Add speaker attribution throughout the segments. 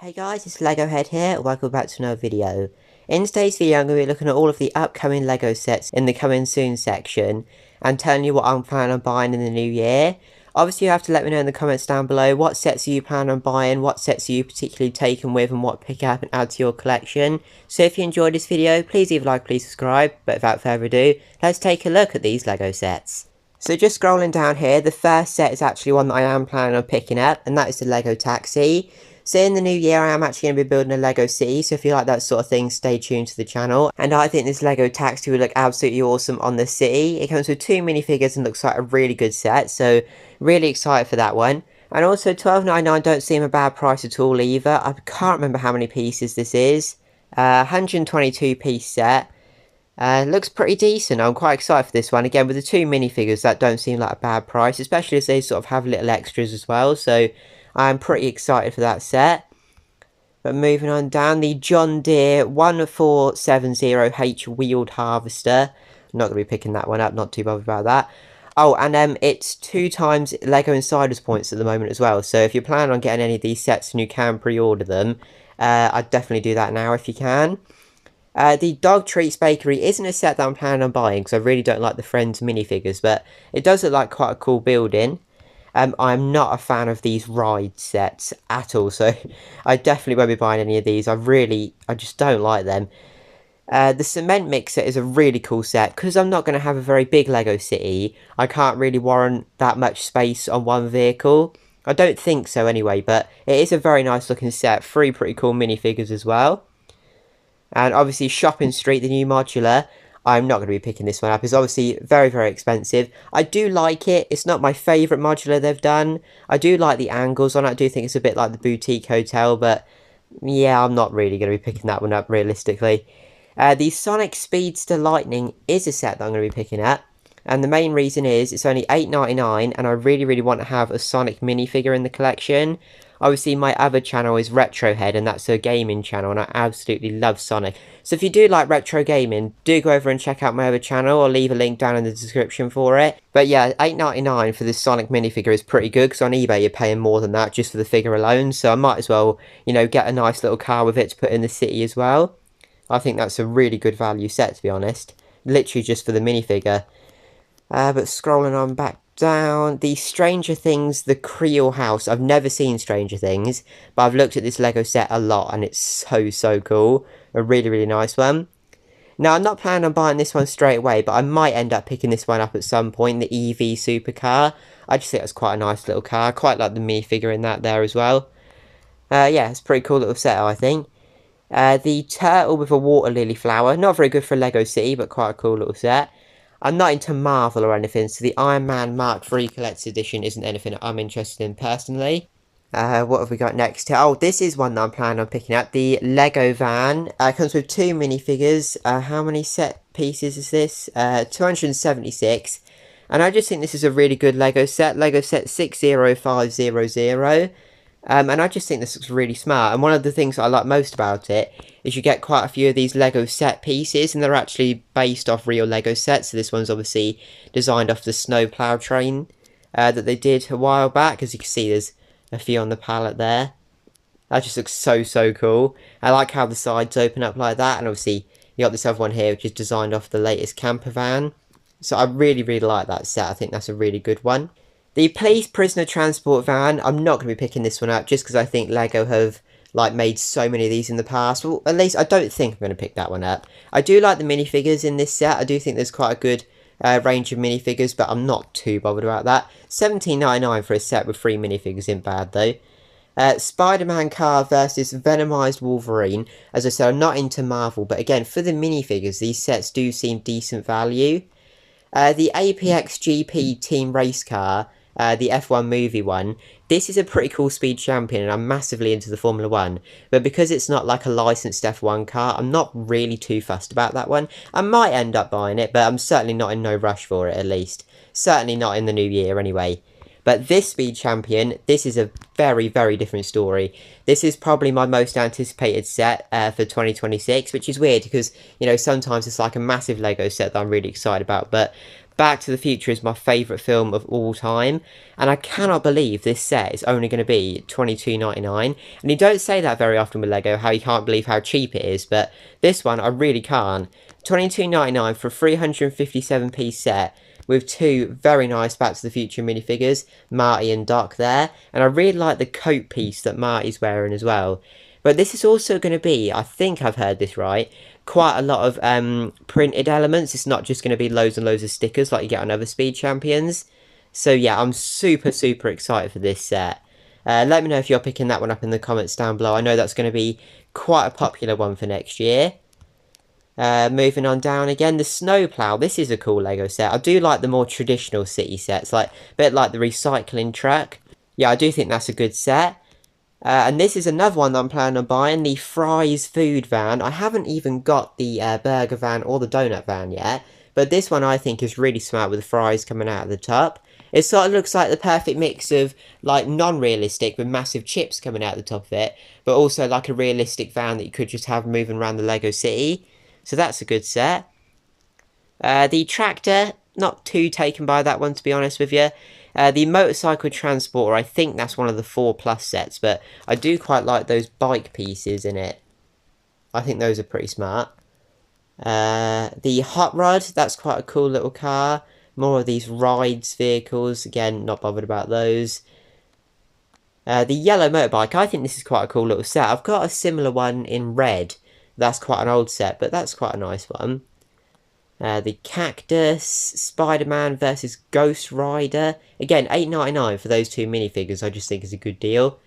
Speaker 1: Hey guys, it's Lego Head here, welcome back to another video. In today's video I'm going to be looking at all of the upcoming Lego sets in the coming soon section and telling you what I'm planning on buying in the new year. Obviously you have to let me know in the comments down below what sets are you planning on buying, what sets are you particularly taken with and what pick up and add to your collection. So if you enjoyed this video, please leave a like, please subscribe, but without further ado, let's take a look at these Lego sets. So just scrolling down here, the first set is actually one that I am planning on picking up, and that is the Lego Taxi. So in the new year I am actually going to be building a Lego city, so if you like that sort of thing, stay tuned to the channel. And I think this Lego Taxi would look absolutely awesome on the city. It comes with 2 minifigures and looks like a really good set, so really excited for that one. And also $12.99 don't seem a bad price at all either. I can't remember how many pieces this is. 122 piece set. Looks pretty decent. I'm quite excited for this one. Again, with the 2 minifigures, that don't seem like a bad price, especially as they sort of have little extras as well, so I'm pretty excited for that set. But moving on down, the John Deere 1470H wheeled harvester. I'm not going to be picking that one up, not too bothered about that. Oh, and it's 2 times Lego Insiders points at the moment as well, so if you're planning on getting any of these sets and you can pre-order them, I'd definitely do that now if you can. The Dog Treats Bakery isn't a set that I'm planning on buying because I really don't like the Friends minifigures, but it does look like quite a cool building. I'm not a fan of these ride sets at all, so I definitely won't be buying any of these. I just don't like them. The Cement Mixer is a really cool set. Because I'm not going to have a very big Lego city, I can't really warrant that much space on one vehicle. I don't think so anyway, but it is a very nice looking set. 3 pretty cool minifigures as well. And obviously Shopping Street, the new modular. I'm not going to be picking this one up. It's obviously very, very expensive. I do like it. It's not my favourite modular they've done. I do like the angles on it. I do think it's a bit like the Boutique Hotel, but yeah, I'm not really going to be picking that one up realistically. The Sonic Speedster Lightning is a set that I'm going to be picking up. And the main reason is it's only $8.99 and I really, really want to have a Sonic minifigure in the collection. Obviously, my other channel is Retrohead, and that's a gaming channel, and I absolutely love Sonic. So if you do like retro gaming, do go over and check out my other channel. I'll leave a link down in the description for it. But yeah, $8.99 for this Sonic minifigure is pretty good, because on eBay you're paying more than that just for the figure alone. So I might as well, you know, get a nice little car with it to put in the city as well. I think that's a really good value set, to be honest. Literally just for the minifigure. But scrolling on back down, the Stranger Things, the Creole House. I've never seen Stranger Things, but I've looked at this Lego set a lot, and it's so cool. A really, really nice one. Now, I'm not planning on buying this one straight away, but I might end up picking this one up at some point, the EV Supercar. I just think it's quite a nice little car. I quite like the minifigure in that there as well. Yeah, it's a pretty cool little set, I think. The Turtle with a Water Lily flower. Not very good for a Lego City, but quite a cool little set. I'm not into Marvel or anything, so the Iron Man Mark III Collector's Edition isn't anything I'm interested in personally. What have we got next? Oh, this is one that I'm planning on picking up. The Lego van. Comes with 2 minifigures. How many set pieces is this? 276. And I just think this is a really good Lego set. Lego set 60500. And I just think this looks really smart. And one of the things I like most about it is you get quite a few of these Lego set pieces, and they're actually based off real Lego sets. So this one's obviously designed off the snowplow train that they did a while back. As you can see, there's a few on the pallet there. That just looks so cool. I like how the sides open up like that, and obviously you got this other one here which is designed off the latest camper van. So I really like that set. I think that's a really good one. The Police Prisoner Transport Van, I'm not going to be picking this one up just because I think Lego have like made so many of these in the past. Well, at least I don't think I'm going to pick that one up. I do like the minifigures in this set. I do think there's quite a good range of minifigures, but I'm not too bothered about that. $17.99 for a set with 3 minifigures isn't bad though. Spider-Man car versus Venomized Wolverine. As I said, I'm not into Marvel, but again, for the minifigures, these sets do seem decent value. The APX GP Team Race Car. The F1 movie one. This is a pretty cool speed champion, and I'm massively into the Formula 1. But because it's not like a licensed F1 car, I'm not really too fussed about that one. I might end up buying it, but I'm certainly not in no rush for it, at least. Certainly not in the new year, anyway. But this Speed Champion, this is a very, very different story. This is probably my most anticipated set for 2026, which is weird because, you know, sometimes it's like a massive LEGO set that I'm really excited about. But Back to the Future is my favourite film of all time, and I cannot believe this set is only going to be $22.99. And you don't say that very often with LEGO, how you can't believe how cheap it is, but this one I really can't. $22.99 for a 357p set with two very nice Back to the Future minifigures, Marty and Doc there, and I really like the coat piece that Marty's wearing as well. But this is also going to be, I think I've heard this right, quite a lot of printed elements. It's not just going to be loads and loads of stickers like you get on other Speed Champions. So yeah, I'm super excited for this set. Let me know if you're picking that one up in the comments down below. I know that's going to be quite a popular one for next year. Moving on down again, the Snowplow. This is a cool LEGO set. I do like the more traditional city sets, like a bit like the recycling truck. Yeah, I do think that's a good set. And this is another one that I'm planning on buying, the Fry's food van. I haven't even got the burger van or the donut van yet, but this one I think is really smart with the fries coming out of the top. It sort of looks like the perfect mix of like non-realistic with massive chips coming out the top of it, but also like a realistic van that you could just have moving around the LEGO city. So that's a good set. The tractor, not too taken by that one to be honest with you. The motorcycle transporter, I think that's one of the 4+ sets, but I do quite like those bike pieces in it. I think those are pretty smart. The hot rod, that's quite a cool little car. More of these rides vehicles, again, not bothered about those. The yellow motorbike, I think this is quite a cool little set. I've got a similar one in red. That's quite an old set, but that's quite a nice one. The Cactus, Spider-Man versus Ghost Rider. Again, $8.99 for those two minifigures, I just think is a good deal.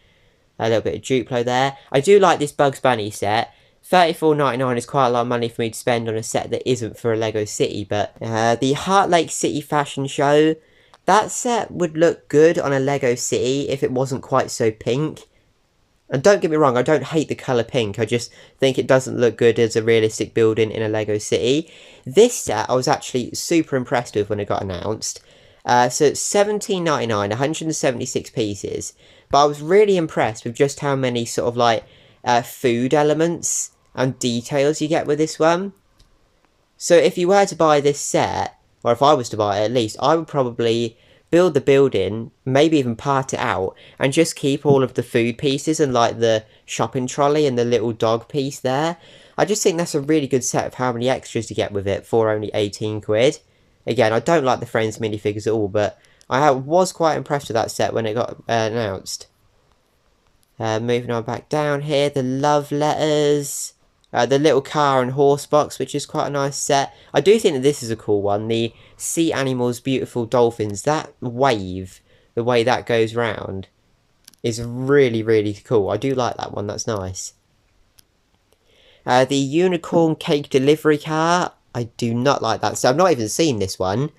Speaker 1: A little bit of Duplo there. I do like this Bugs Bunny set. $34.99 is quite a lot of money for me to spend on a set that isn't for a LEGO City, but the Heart Lake City Fashion Show, that set would look good on a LEGO City if it wasn't quite so pink. And don't get me wrong, I don't hate the colour pink, I just think it doesn't look good as a realistic building in a LEGO City. This set I was actually super impressed with when it got announced. So it's $17.99, 176 pieces. But I was really impressed with just how many sort of like food elements and details you get with this one. So if you were to buy this set, or if I was to buy it at least, I would probably build the building, maybe even part it out, and just keep all of the food pieces and like the shopping trolley and the little dog piece there. I just think that's a really good set of how many extras you get with it for only 18 quid. Again, I don't like the Friends minifigures at all, but I was quite impressed with that set when it got announced. Moving on back down here, the love letters. The little car and horse box, which is quite a nice set. I do think that this is a cool one. The Sea Animals Beautiful Dolphins. That wave, the way that goes round, is really cool. I do like that one. That's nice. The Unicorn Cake Delivery Car. I do not like that. So I've not even seen this one.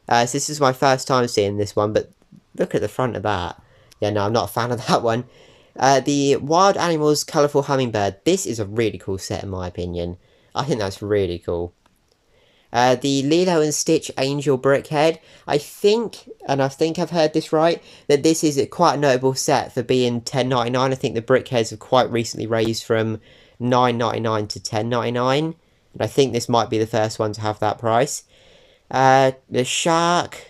Speaker 1: So this is my first time seeing this one. But look at the front of that. Yeah, no, I'm not a fan of that one. The Wild Animals Colourful Hummingbird. This is a really cool set in my opinion. I think that's really cool. The Lilo and Stitch Angel Brickhead. I think I've heard this right, that this is quite a notable set for being $10.99. I think the Brickheads have quite recently raised from $9.99 to $10.99. And I think this might be the first one to have that price. The Shark.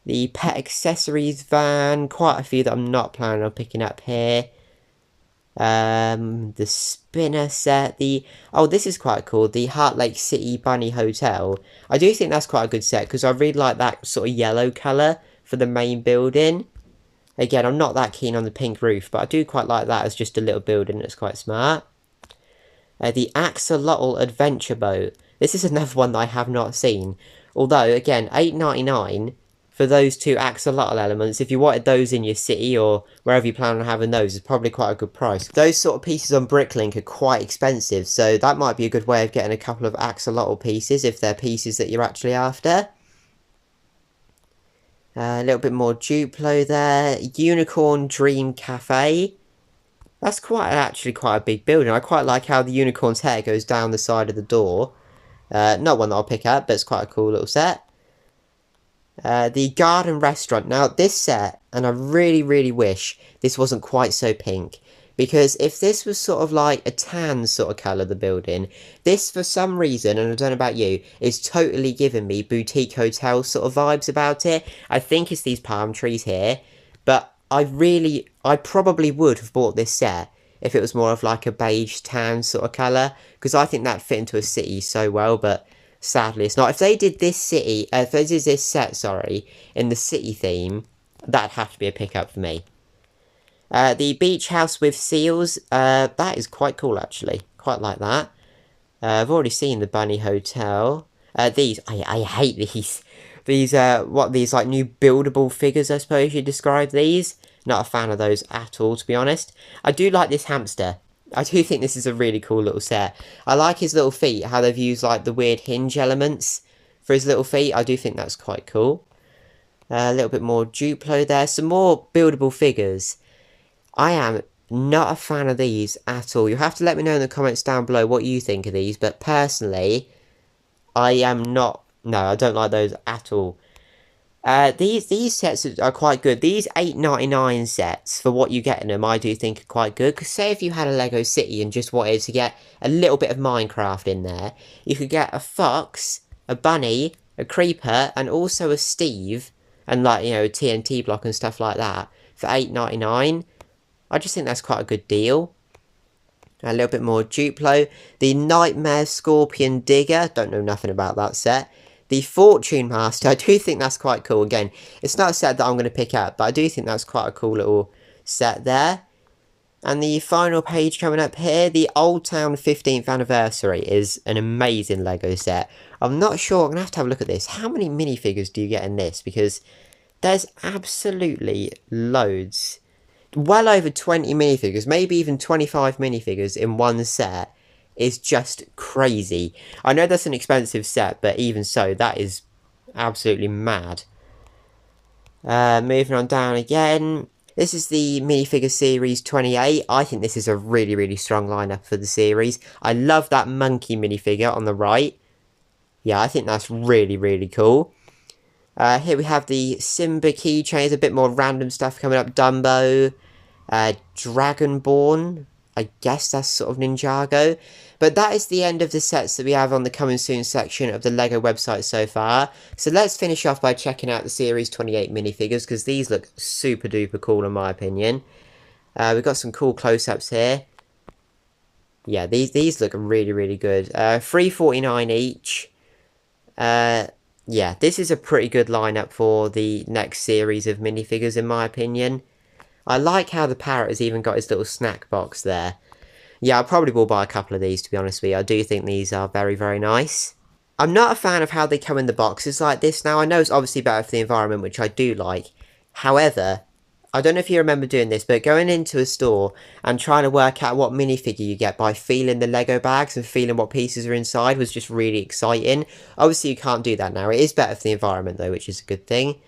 Speaker 1: The Pet Accessories van, quite a few that I'm not planning on picking up here. The Spinner set, oh, this is quite cool, the Heart Lake City Bunny Hotel. I do think that's quite a good set, because I really like that sort of yellow colour for the main building. Again, I'm not that keen on the pink roof, but I do quite like that as just a little building that's quite smart. The Axolotl Adventure Boat. This is another one that I have not seen. Although, again, $8.99 for those two axolotl elements. If you wanted those in your city or wherever you plan on having those, is probably quite a good price. Those sort of pieces on Bricklink are quite expensive, so that might be a good way of getting a couple of axolotl pieces if they're pieces that you're actually after. A little bit more Duplo there. Unicorn Dream Cafe. That's actually quite a big building. I quite like how the unicorn's hair goes down the side of the door. Not one that I'll pick up, but it's quite a cool little set. The garden restaurant. Now, this set, and I really, really wish this wasn't quite so pink. Because if this was sort of like a tan sort of colour, the building, this, for some reason, and I don't know about you, is totally giving me boutique hotel sort of vibes about it. I think it's these palm trees here. But I probably would have bought this set if it was more of like a beige tan sort of colour. Because I think that'd fit into a city so well, but sadly it's not. If they did this set, sorry, in the city theme, that'd have to be a pickup for me. The beach house with seals, that is quite cool actually. Quite like that. I've already seen the bunny hotel. These, I hate these. These, these like new buildable figures, I suppose you describe these. Not a fan of those at all, to be honest. I do like this hamster. I do think this is a really cool little set. I like his little feet, how they've used like the weird hinge elements for his little feet. I do think that's quite cool. A little bit more Duplo there. Some more buildable figures. I am not a fan of these at all. You'll have to let me know in the comments down below what you think of these. But personally, I am not... No, I don't like those at all. These sets are quite good. These $8.99 sets, for what you get in them, I do think are quite good. Because say if you had a Lego City and just wanted to get a little bit of Minecraft in there, you could get a fox, a bunny, a creeper, and also a Steve, and like, you know, a TNT block and stuff like that, for $8.99. I just think that's quite a good deal. A little bit more Duplo. The Nightmare Scorpion Digger. Don't know nothing about that set. The Fortune Master. I do think that's quite cool. Again, it's not a set that I'm going to pick up, but I do think that's quite a cool little set there. And the final page coming up here. The Old Town 15th Anniversary is an amazing Lego set. I'm not sure. I'm going to have a look at this. How many minifigures do you get in this? Because there's absolutely loads. Well over 20 minifigures, maybe even 25 minifigures in one set is just crazy. I know that's an expensive set, but even so, that is absolutely mad. Moving on down again. This is the minifigure series 28. I think this is a really, really strong lineup for the series. I love that monkey minifigure on the right. Yeah, I think that's really, really cool. Here we have the Simba keychains, a bit more random stuff coming up. Dumbo, Dragonborn, I guess that's sort of Ninjago. But that is the end of the sets that we have on the coming soon section of the LEGO website so far. So let's finish off by checking out the Series 28 minifigures, because these look super duper cool in my opinion. We've got some cool close-ups here. Yeah, these look really, really good. $3.49 each. Yeah, this is a pretty good lineup for the next series of minifigures in my opinion. I like how the parrot has even got his little snack box there. Yeah, I probably will buy a couple of these, to be honest with you. I do think these are very, very nice. I'm not a fan of how they come in the boxes like this now. I know it's obviously better for the environment, which I do like. However, I don't know if you remember doing this, but going into a store and trying to work out what minifigure you get by feeling the Lego bags and feeling what pieces are inside was just really exciting. Obviously, you can't do that now. It is better for the environment, though, which is a good thing.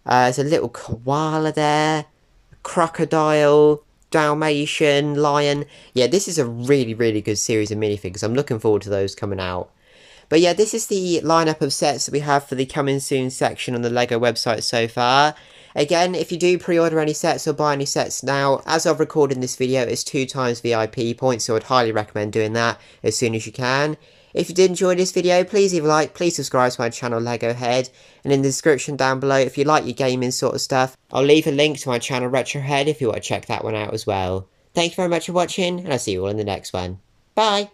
Speaker 1: There's a little koala there, a crocodile, Dalmatian, lion. Yeah, this is a really, really good series of minifigures. I'm looking forward to those coming out. But yeah, this is the lineup of sets that we have for the coming soon section on the LEGO website so far. Again, if you do pre-order any sets or buy any sets now, as of recording this video, it's 2 times VIP points, so I'd highly recommend doing that as soon as you can. If you did enjoy this video, please leave a like, please subscribe to my channel Lego Head, and in the description down below, if you like your gaming sort of stuff, I'll leave a link to my channel Retro Head if you want to check that one out as well. Thank you very much for watching, and I'll see you all in the next one. Bye!